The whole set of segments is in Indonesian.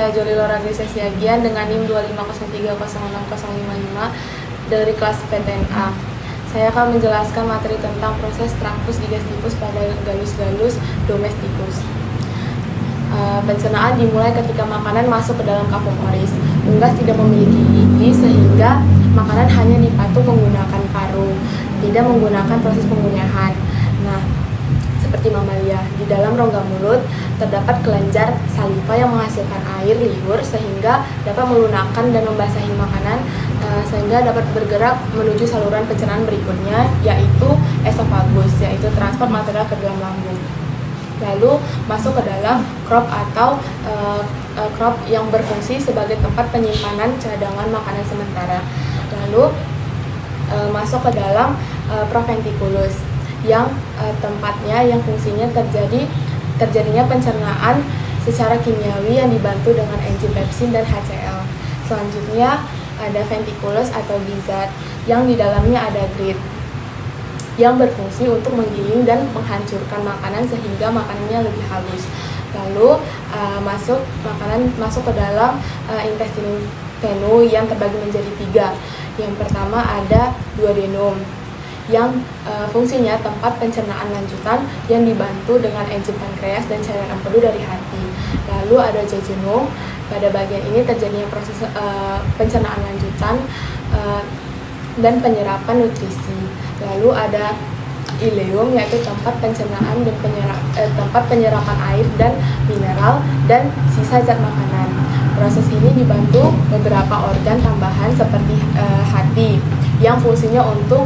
saya Joli Lora Gracia Siagian dengan NIM 250306055 dari kelas PTNA. Saya akan menjelaskan materi tentang proses Trachus digesticus pada Gallus-Gallus domesticus. Pencernaan dimulai ketika makanan masuk ke dalam kapomoris. Unggas tidak memiliki gigi sehingga makanan hanya dipatuk menggunakan paru, tidak menggunakan proses pengunyahan. Nah, seperti mamalia, di dalam rongga mulut terdapat kelenjar saliva yang menghasilkan air liur sehingga dapat melunakkan dan membasahi makanan sehingga dapat bergerak menuju saluran pencernaan berikutnya, yaitu esofagus, yaitu transport material ke dalam lambung. Lalu masuk ke dalam crop atau crop yang berfungsi sebagai tempat penyimpanan cadangan makanan sementara. Lalu masuk ke dalam proventriculus yang tempatnya yang fungsinya terjadinya pencernaan secara kimiawi yang dibantu dengan enzim pepsin dan HCl. Selanjutnya ada ventriculus atau gizzard yang di dalamnya ada grid yang berfungsi untuk menggiling dan menghancurkan makanan sehingga makanannya lebih halus. Lalu masuk ke dalam intestinum tenu yang terbagi menjadi 3. Yang pertama ada duodenum yang fungsinya tempat pencernaan lanjutan yang dibantu dengan enzim pankreas dan cairan empedu dari hati. Lalu ada jejunum, pada bagian ini terjadinya proses pencernaan lanjutan dan penyerapan nutrisi. Lalu ada ileum, yaitu tempat pencernaan dan tempat penyerapan air dan mineral dan sisa zat makanan. Proses ini dibantu beberapa organ tambahan seperti hati yang fungsinya untuk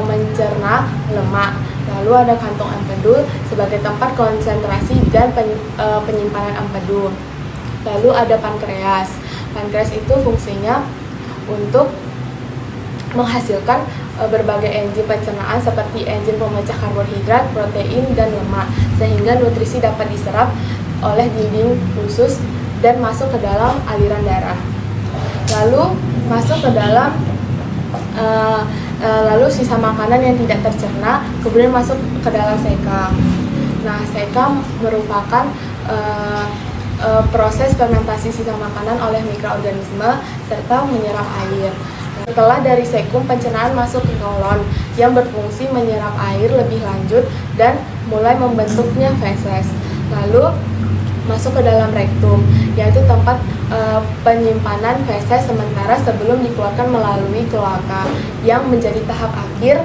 mencerna lemak. Lalu ada kantong empedu sebagai tempat konsentrasi dan penyimpanan empedu. Lalu ada pankreas. Pankreas itu fungsinya untuk menghasilkan berbagai enzim pencernaan seperti enzim pemecah karbohidrat, protein, dan lemak sehingga nutrisi dapat diserap oleh dinding usus dan masuk ke dalam aliran darah. Lalu masuk ke dalam lalu sisa makanan yang tidak tercerna kemudian masuk ke dalam seka. Nah, seka merupakan proses fermentasi sisa makanan oleh mikroorganisme serta menyerap air. Setelah dari sekum, pencernaan masuk ke kolon yang berfungsi menyerap air lebih lanjut dan mulai membentuknya feses. Lalu masuk ke dalam rektum, yaitu tempat penyimpanan feses sementara sebelum dikeluarkan melalui kloaka yang menjadi tahap akhir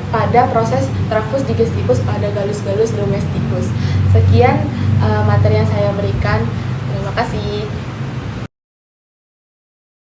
pada proses Trachus digesticus pada Gallus-Gallus domesticus. Sekian materi yang saya berikan.